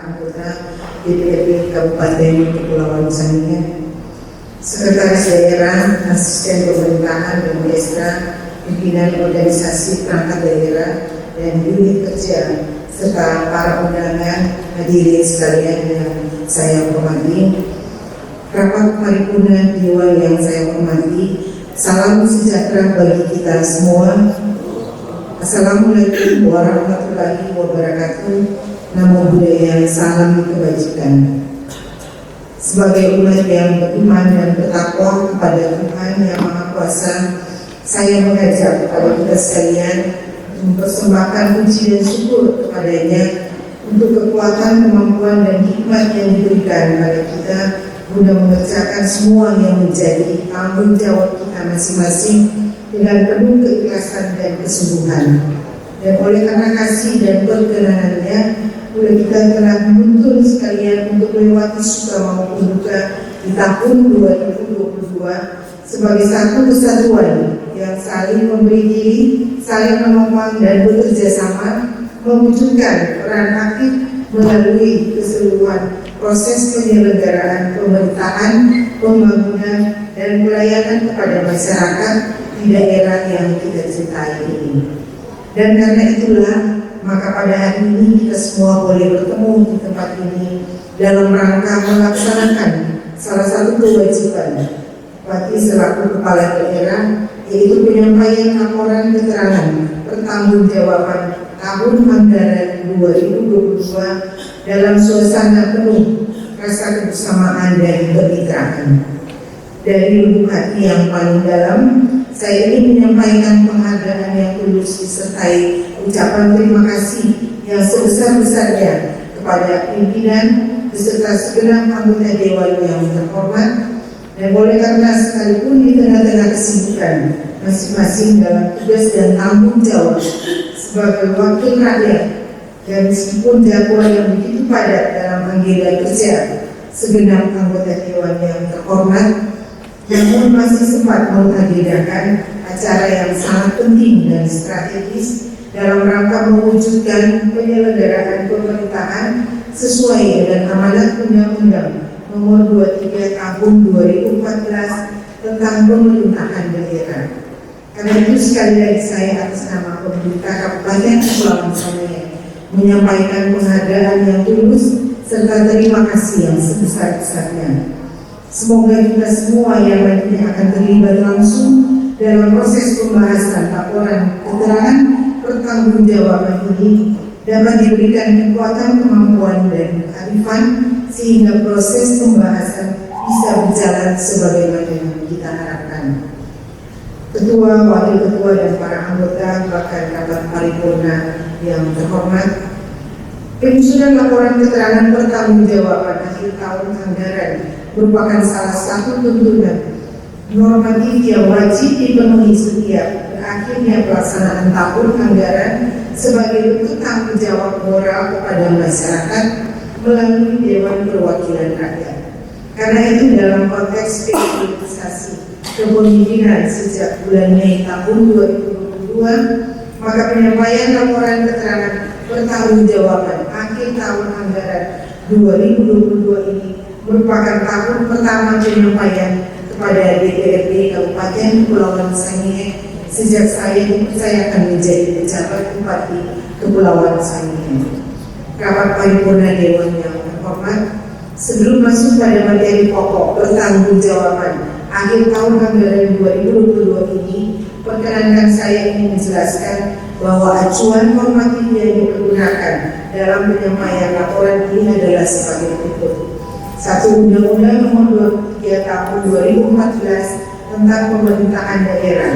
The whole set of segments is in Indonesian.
anggota DPRD Kabupaten Kepulauan Sangihe, Sekretaris Daerah, Asisten Pemerintahan dan Destra, pimpinan organisasi perangkat daerah dan unit kerja, serta para undangan hadirin sekalian yang saya hormati. Rapat paripurna Dewan yang saya hormati, salam sejahtera bagi kita semua. Assalamualaikum warahmatullahi wabarakatuh. Namo Buddhaya, salam kebajikan. Sebagai umat yang beriman dan bertakwa kepada Tuhan Yang Maha Kuasa, saya mengajak kepada kita sekalian mempersembahkan puji dan syukur kepadanya untuk kekuatan, kemampuan, dan hikmat yang diberikan kepada kita guna mengerjakan semua yang menjadi tanggung jawab kita masing-masing dengan penuh keikhlasan dan kesungguhan. Dan oleh karena kasih dan perkenanannya, kita telah menuntun sekalian untuk melewati suka maupun duka di tahun 2022 sebagai satu kesatuan yang saling memberi diri, saling menopang dan bekerja sama mewujudkan peran aktif melalui keseluruhan proses penyelenggaraan pemerintahan, pembangunan, dan pelayanan kepada masyarakat di daerah yang kita cintai ini. Dan karena itulah, maka pada hari ini kita semua boleh bertemu di tempat ini dalam rangka melaksanakan salah satu kewajiban bagi selaku kepala daerah, yaitu penyampaian laporan keterangan pertanggungjawaban tahun anggaran 2022 dalam suasana penuh rasa kebersamaan dan kemitraan. Dari lubuk hati yang paling dalam, saya ingin menyampaikan penghargaan yang tulus disertai ucapan terima kasih yang sebesar-besarnya kepada pimpinan beserta segenap anggota Dewan yang terhormat. Dan boleh karena sekalipun di tengah-tengah kesibukan masing-masing dalam tugas dan tanggung jawab sebagai wakil rakyat, dan meskipun jadwal yang begitu padat dalam agenda kerja segenap anggota Dewan yang terhormat, namun masih sempat mengagendakan acara yang sangat penting dan strategis dalam rangka mewujudkan penyelenggaraan pemerintahan sesuai dengan amanat Undang-Undang Nomor 23 Tahun 2014 tentang pemerintahan daerah. Karena itu sekali lagi saya atas nama pemerintah Kabupaten Kepulauan Sangihe menyampaikan penghargaan yang tulus serta terima kasih yang sebesar-besarnya. Semoga kita semua yang nantinya akan terlibat langsung dalam proses pembahasan laporan keterangan pertanggungjawaban ini dapat diberikan kekuatan, kemampuan, dan kearifan sehingga proses pembahasan bisa berjalan sebagaimana yang kita harapkan. Ketua, wakil ketua, dan para anggota bahkan rapat paripurna yang terhormat, penyusunan laporan keterangan pertanggungjawaban akhir tahun anggaran merupakan salah satu tuntunan normatif yang wajib dipenuhi setiap berakhirnya pelaksanaan tahun anggaran sebagai bentuk tanggung jawab moral kepada masyarakat melalui Dewan Perwakilan Rakyat. Karena itu dalam konteks periodisasi kepemimpinan sejak bulan Mei tahun 2022, maka penyampaian laporan keterangan pertanggungjawaban akhir tahun anggaran 2022 ini merupakan tahun pertama penyampaian kepada DPRD Kabupaten Kepulauan Sangihe sejak saya dipercayakan menjadi pejabat Bupati Kepulauan Sangihe. Rapat paripurna Dewan yang terhormat, sebelum masuk pada materi pokok pertanggungjawaban akhir tahun anggaran 2022 ini, perkenankan saya ingin menjelaskan bahwa acuan normatif yang digunakan dalam penyampaian laporan ini adalah sebagai berikut. 1. Undang-Undang Nomor 23 Tahun 2014 tentang Pemerintahan Daerah.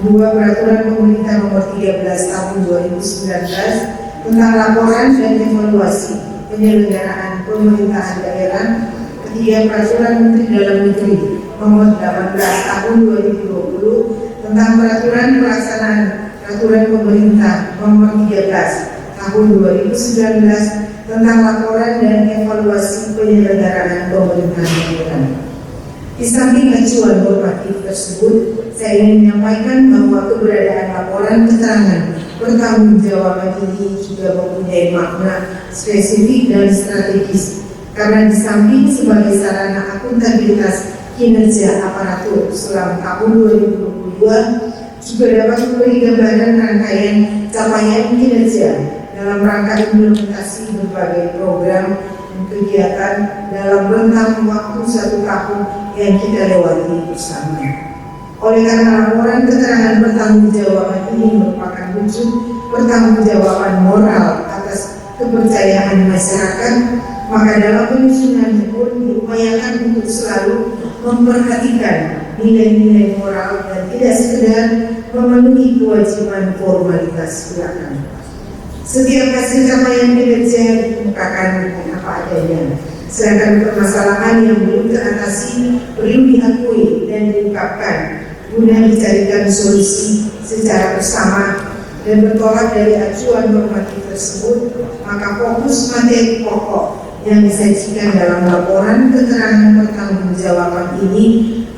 2. Peraturan Pemerintah Nomor 13 Tahun 2019 tentang laporan dan evaluasi penyelenggaraan pemerintahan daerah. 3. Peraturan Menteri Dalam Negeri Nomor 18 Tahun 2020 tentang peraturan pelaksanaan Peraturan Pemerintah Nomor 13 Tahun 2019 tentang laporan dan evaluasi penyelenggaraan pemerintahan daerah. Di samping acuan normatif tersebut, saya ingin menyampaikan bahwa keberadaan laporan keterangan Pertanggungjawaban ini juga mempunyai makna spesifik dan strategis karena di samping sebagai sarana akuntabilitas kinerja aparatur selama tahun 2022 juga dapat memberi gambaran rangkaian capaian kinerja dalam rangka implementasi berbagai program dan kegiatan dalam rentang waktu 1 tahun yang kita lewati bersama. Oleh karena laporan keterangan pertanggungjawaban ini merupakan wujud pertanggungjawaban moral atas kepercayaan masyarakat, maka dalam penyusunannya pun diupayakan untuk selalu memperhatikan nilai-nilai moral dan tidak sekedar memenuhi kewajiban formalitas belakang. Setiap hasil capaian kinerja dikemukakan dengan apa adanya, sedangkan permasalahan yang belum teratasi perlu diakui dan diungkapkan guna dicarikan solusi secara bersama dan bertolak dari acuan normatif tersebut, maka fokus materi pokok yang disajikan dalam laporan keterangan pertanggungjawaban ini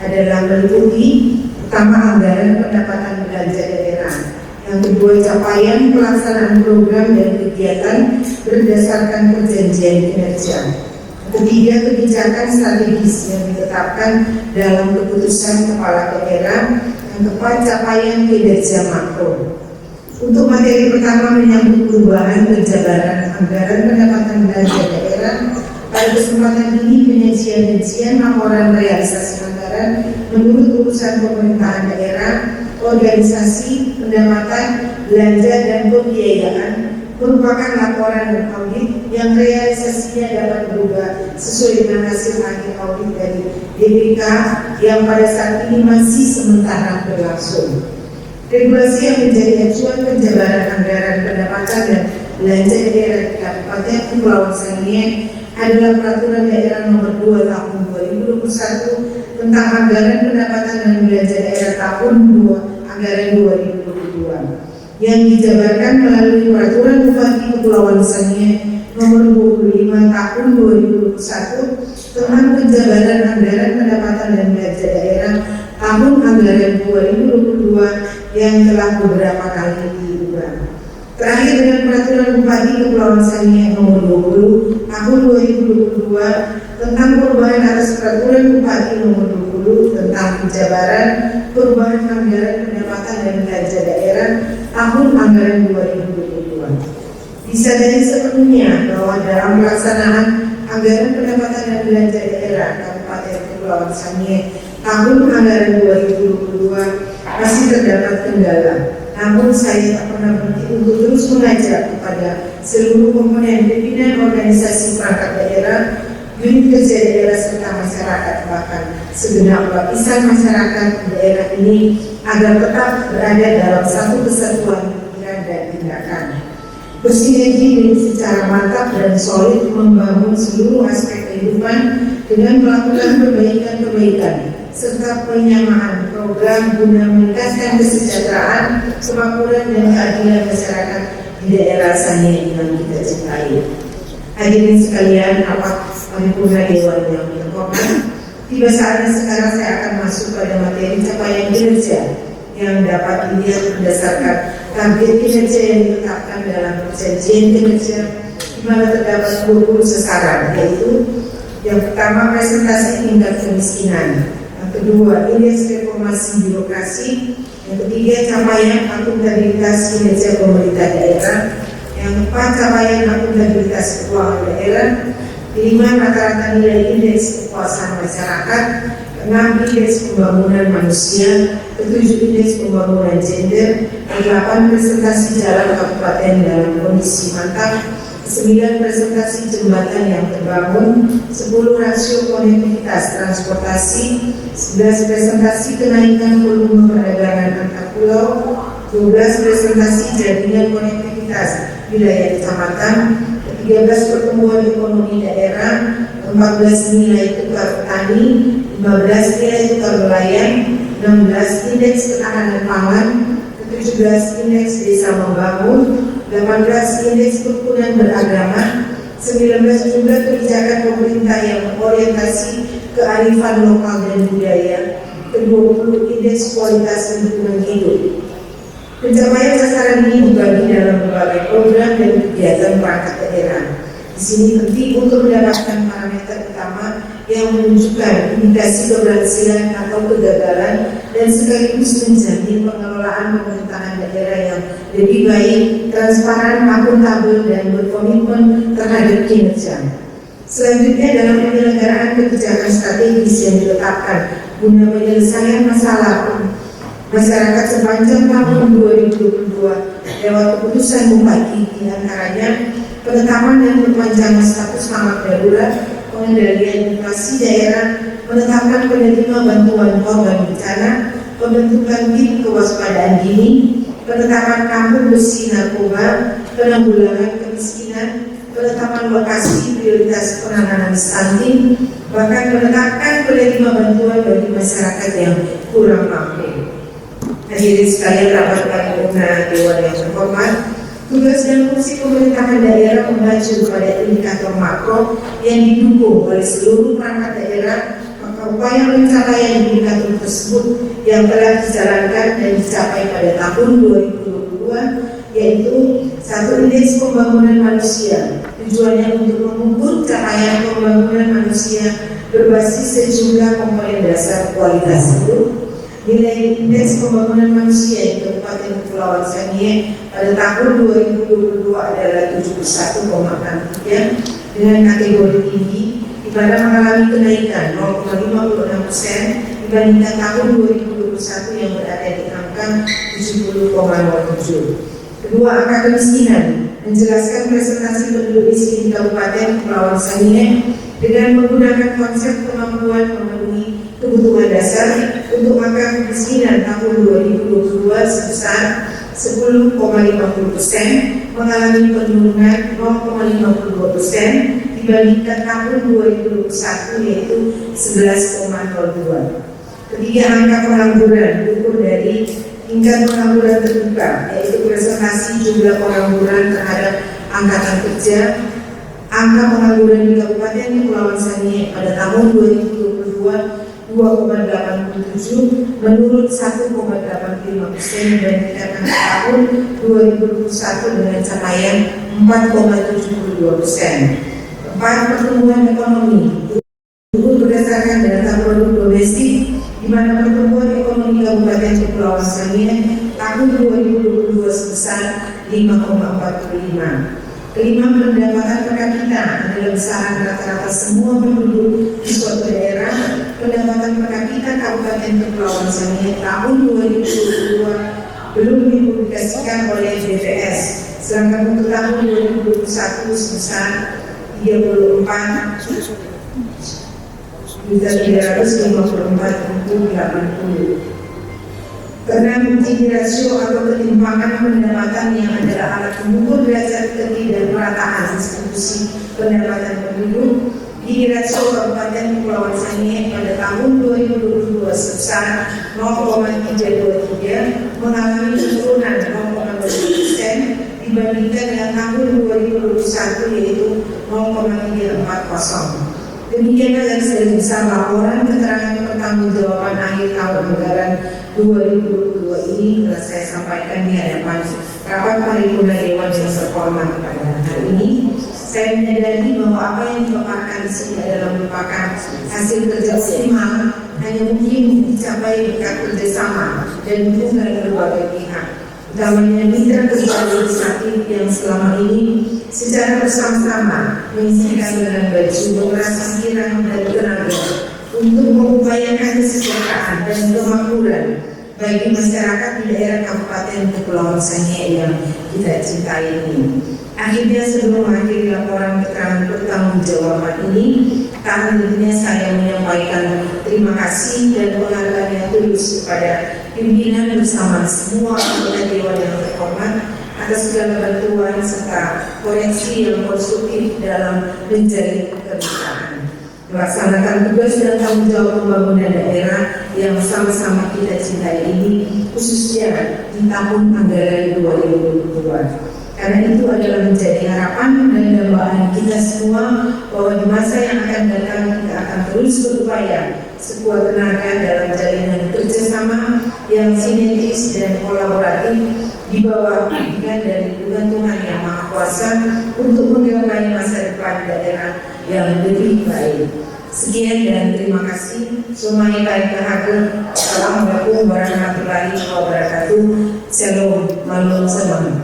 adalah meliputi pertama anggaran pendapatan belanja daerah, yang kedua capaian pelaksanaan program dan kegiatan berdasarkan perjanjian kinerja, ketiga kebijakan strategis yang ditetapkan dalam keputusan kepala daerah, yang keempat capaian kinerja makro. Untuk materi pertama menyambut perubahan penjabaran anggaran pendapatan belanja daerah, pada kesempatan ini penyajian laporan realisasi anggaran menurut urusan pemerintahan daerah, organisasi, pendapatan, belanja, dan pembiayaan merupakan laporan dan audit yang realisasinya dapat berubah sesuai dengan hasil akhir audit dari DPK yang pada saat ini masih sementara berlangsung. Regulasi yang menjadi acuan penjabaran anggaran pendapatan dan belanja daerah di Kabupaten Kepulauan Sangihe adalah Peraturan Daerah Nomor 2 Tahun 2021 tentang Anggaran Pendapatan dan Belanja Daerah Tahun 2 Anggaran 2022 yang dijabarkan melalui Peraturan Bupati Kepulauan Sangihe Nomor 25 Tahun 2021 tentang penjabaran anggaran pendapatan dan belanja daerah tahun anggaran 2022 yang telah beberapa kali diubah. Terakhir dengan Peraturan Bupati Kepulauan Sangihe Nomor 20 Tahun 2022 tentang perubahan atas Peraturan Bupati Nomor 20 tentang penjabaran perubahan anggaran pendapatan dan belanja daerah tahun anggaran 2022. Bisa jadi sepenuhnya bahwa dalam pelaksanaan anggaran pendapatan dan belanja daerah Kabupaten Kepulauan Sangihe tahun anggaran 2022 masih terdapat kendala. Namun saya tak pernah berhenti untuk terus mengajak kepada seluruh komponen pimpinan organisasi perangkat daerah, unit kerja daerah serta masyarakat, bahkan segenap lapisan masyarakat daerah ini agar tetap berada dalam satu kesatuan pikiran dan tindakan, bersinergi secara mantap dan solid membangun seluruh aspek kehidupan dengan melakukan perbaikan-perbaikan serta penyamaan program guna meningkatkan kesejahteraan, kemakmuran dan keadilan masyarakat di daerah Sangihe yang kita cintai. Hadirin sekalian, rapat paripurna Dewan yang terhormat, tiba saatnya sekarang saya akan masuk pada materi capaian kinerja yang dapat dilihat berdasarkan target kinerja yang ditetapkan dalam perjanjian kinerja, di mana terdapat 20 sasaran, yaitu yang pertama presentasi tingkat kemiskinan, yang kedua indeks reformasi birokrasi, yang ketiga capaian akuntabilitas kinerja pemerintah daerah, yang keempat capaian akuntabilitas keuangan daerah, kelima rata-rata nilai indeks kepuasan masyarakat, keenam indeks pembangunan manusia, ketujuh indeks pembangunan gender, kedelapan presentasi jalan kabupaten dalam kondisi mantap, 9 presentasi jembatan yang terbangun, 10 rasio konektivitas transportasi, 11 presentasi kenaikan volume perdagangan antar pulau, 12 presentasi jaringan konektivitas wilayah kecamatan, 13 pertumbuhan ekonomi daerah, 14 nilai tukar petani, 15 nilai tukar nelayan, 16 indeks ketahanan pangan, 17 indeks desa membangun, 18 indeks kerukunan beragama, 19 jumlah kebijakan pemerintah yang berorientasi kearifan lokal dan budaya, 20 indeks kualitas lingkungan hidup. Pencapaian sasaran ini dibagi dalam berbagai program dan kegiatan perangkat daerah. Di sini penting untuk mendapatkan parameter utama yang menunjukkan indikasi keberhasilan atau kegagalan dan sekaligus menjamin pengelolaan pemerintahan daerah yang lebih baik, transparan, akuntabel, dan berkomitmen terhadap kinerja. Selanjutnya dalam penyelenggaraan kebijakan strategis yang ditetapkan guna penyelesaian masalah masyarakat sepanjang tahun 2022 lewat keputusan Bupati, di antaranya penetapan dan perpanjangan status tanggap darurat, pengendalian inflasi daerah, menetapkan penerima bantuan korban bencana, pembentukan tim kewaspadaan dini, penetapan kampung bersih narkoba, penanggulangan kemiskinan, penetapan lokasi prioritas penanganan stunting, bahkan menetapkan penerima bantuan bagi masyarakat yang kurang mampu. Hadirin sekalian, rapat paripurna Dewan yang terhormat, tugas dan fungsi pemerintahan daerah mengacu pada indikator makro yang didukung oleh seluruh perangkat daerah. Maka upaya pencapaian indikator tersebut yang telah dijalankan dan dicapai pada tahun 2022 yaitu satu, indeks pembangunan manusia. Tujuannya untuk mengukur capaian pembangunan manusia berbasis sejumlah komponen dasar kualitas hidup. Nilai indeks pembangunan manusia di Kabupaten Kepulauan Sangihe pada tahun 2022 adalah 71,63 dengan kategori tinggi, di mana mengalami kenaikan 0,56% dibandingkan tahun 2021 yang berada di angka 70,07. Kedua, angka kemiskinan menjelaskan presentasi penduduk miskin di Kabupaten Kepulauan Sangihe dengan menggunakan konsep kemampuan memenuhi kebutuhan dasar. Untuk angka kemiskinan tahun 2022 sebesar 10,50%, mengalami penurunan 0,52% dibandingkan tahun 2021 yaitu 11,02. Ketiga, angka pengangguran diukur dari tingkat pengangguran terbuka, yaitu presentasi jumlah pengangguran terhadap angkatan kerja. Angka pengangguran di Kabupaten Kepulauan Sangihe pada tahun 2022 2,87 menurun 1,85% dibandingkan tahun 2021 dengan capaian 4,72%. Keempat, pertumbuhan ekonomi berdasarkan data produk domestik, di mana pertumbuhan ekonomi Kabupaten Kepulauan Sangihe tahun 2022 sebesar 5,45. Kelima, pendapatan per kapita adalah besaran rata-rata semua penduduk di suatu daerah. Pendapatan per kapita Kabupaten Kepulauan Sangihe tahun 2022 belum dipublikasikan oleh BPS, sedangkan untuk tahun 2021 sebesar 34.354.80. Keenam, Gini rasio atau ketimpangan pendapatan yang adalah alat mengukur derajat ketidakmerataan distribusi pendapatan penduduk. Gini rasio Kabupaten Kepulauan Sangihe pada tahun 2022 sebesar 0,323 mengalami penurunan 0,2% dibandingkan dengan tahun 2021 yaitu 0,340. Demikianlah yang saya bisa laporan keterangan pertanggungjawaban akhir tahun anggaran 2022 ini telah saya sampaikan di hadapan rapat paripurna Dewan yang terhormat pada hari ini. Saya menyadari bahwa apa yang dipaparkan di sini adalah merupakan hasil kerja optimal, hanya mungkin dicapai berkat kerjasama dan dukungan berbagai pihak, utamanya mitra kerja legislatif yang selama ini secara bersama-sama mengisikan dengan baju pengerasan kirang dan tenaga untuk mengupayakan kesejahteraan dan kemakmuran bagi masyarakat di daerah Kabupaten Kepulauan Sangihe yang kita cintai ini. Akhirnya, sebelum mengakhiri laporan keterangan pertanggungjawaban ini, tak hentinya saya menyampaikan terima kasih dan penghargaan yang tulus kepada pimpinan bersama semua anggota Dewan yang terhormat atas segala bantuan serta koreksi yang konstruktif dalam menjalin kemitraan, melaksanakan tugas dan tanggung jawab pembangunan daerah yang sama-sama kita cintai ini, khususnya di tahun anggaran 2022. Karena itu adalah menjadi harapan dan dambaan kita semua bahwa di masa yang akan datang kita akan terus berupaya sekuat tenaga dalam jalinan kerjasama yang sinergis dan kolaboratif di bawah bimbingan dan dukungan Tuhan Yang Maha Kuasa untuk menggapai masa depan daerah yang lebih baik. Sekian dan terima kasih. Assalamualaikum warahmatullahi wabarakatuh. Shalom, malum salam.